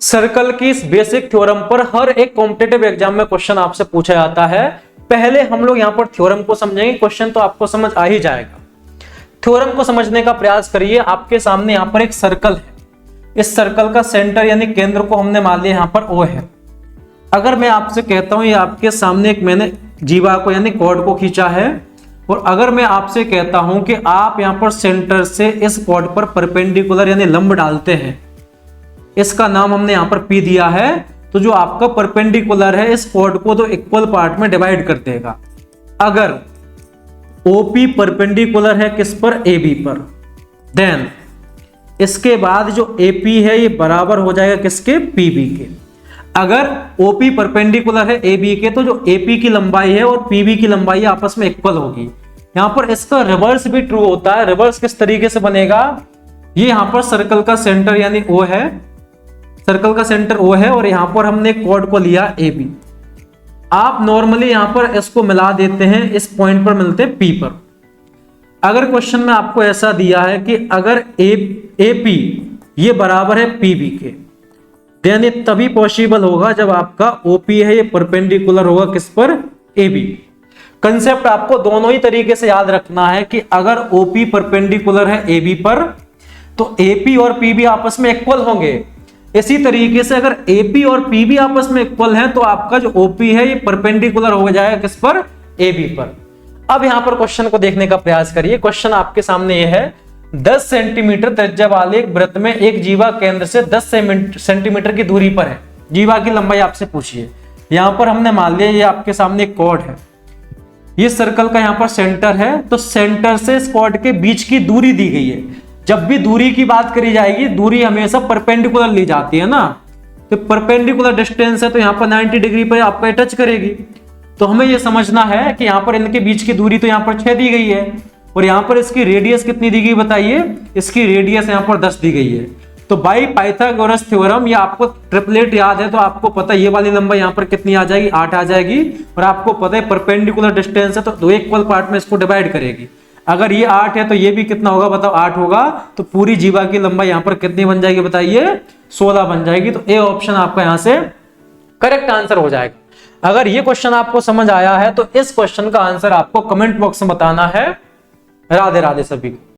Circle की इस basic theorem पर हर एक कॉम्पिटिटिव एग्जाम में क्वेश्चन आपसे पूछा जाता है। पहले हम लोग यहां पर थ्योरम को समझेंगे, क्वेश्चन तो आपको समझ आ ही जाएगा। थ्योरम को समझने का प्रयास करिए। आपके सामने यहां पर एक सर्कल है, इस सर्कल का सेंटर यानी केंद्र को हमने मान लिया यहां पर O है। अगर मैं आपसे कहता हूं ये आपके सामने एक मैंने जीवा को यानी कॉर्ड को खींचा है, और अगर मैं आपसे कहता हूं कि आप यहां पर सेंटर से इस कॉर्ड पर परपेंडिकुलर यानी लंब डालते हैं, इसका नाम हमने यहां पर P दिया है, तो जो आपका परपेंडिकुलर है इस कॉर्ड को तो इक्वल पार्ट में डिवाइड कर देगा। अगर OP परपेंडिकुलर है किस पर, AB पर, देन इसके बाद जो AP है ये बराबर हो जाएगा किसके, PB के। अगर OP परपेंडिकुलर है AB के तो जो AP की लंबाई है और PB की लंबाई आपस में इक्वल होगी। यहां पर इसका रिवर्स भी ट्रू होता है। रिवर्स किस तरीके से बनेगा, ये यहां पर सर्कल का सेंटर यानी O है, सर्कल का सेंटर O है और यहां पर हमने कॉर्ड को लिया AB। आप नॉर्मली यहां पर इसको मिला देते हैं, इस पॉइंट पर मिलते हैं P पर। अगर क्वेश्चन में आपको ऐसा दिया है कि अगर AP ये बराबर है PB के, देन ये तभी पॉसिबल होगा जब आपका OP है ये परपेंडिकुलर होगा किस पर, AB। कंसेप्ट आपको दोनों ही तरीके से याद रखना है कि अगर OP परपेंडिकुलर है AB पर तो AP और PB आपस में इक्वल होंगे। इसी तरीके से अगर AP और PB आपस में इक्वल हैं तो आपका जो OP है ये परपेंडिकुलर हो जाएगा किस पर, AB पर। अब यहां पर क्वेश्चन को देखने का प्रयास करिए। क्वेश्चन आपके सामने ये है, 10 सेंटीमीटर त्रिज्या वाले एक वृत्त में एक जीवा केंद्र से 10 सेंटीमीटर की दूरी पर है। जीवा की लंबाई आपसे पूछिए। यहां पर हमने मान लिया ये आपके सामने एक कॉर्ड है, ये सर्कल का यहां पर सेंटर है, तो सेंटर से इस कॉर्ड के बीच की दूरी दी गई है। जब भी दूरी की बात करी जाएगी, दूरी हमेशा परपेंडिकुलर ली जाती है ना, तो परपेंडिकुलर डिस्टेंस है तो यहां पर 90 डिग्री पर आपको टच करेगी। तो हमें यह समझना है कि यहां पर इनके बीच की दूरी तो यहां पर 6 दी गई है, और यहां पर इसकी रेडियस कितनी दी गई बताइए, इसकी रेडियस यहां पर 10 दी गई है। तो बाई पाइथागोरस थ्योरम, या आपको ट्रिपलेट याद है तो आपको पता है ये वाली लंबाई यहां पर कितनी आ जाएगी, 8 आ जाएगी। और आपको पता है परपेंडिकुलर डिस्टेंस है तो दो इक्वल पार्ट में इसको डिवाइड करेगी। अगर ये 8 है तो ये भी कितना होगा बताओ, 8 होगा। तो पूरी जीवा की लंबाई यहां पर कितनी बन जाएगी बताइए, 16 बन जाएगी। तो ए ऑप्शन आपका यहां से करेक्ट आंसर हो जाएगा। अगर ये क्वेश्चन आपको समझ आया है तो इस क्वेश्चन का आंसर आपको कमेंट बॉक्स में बताना है। राधे राधे सभी को।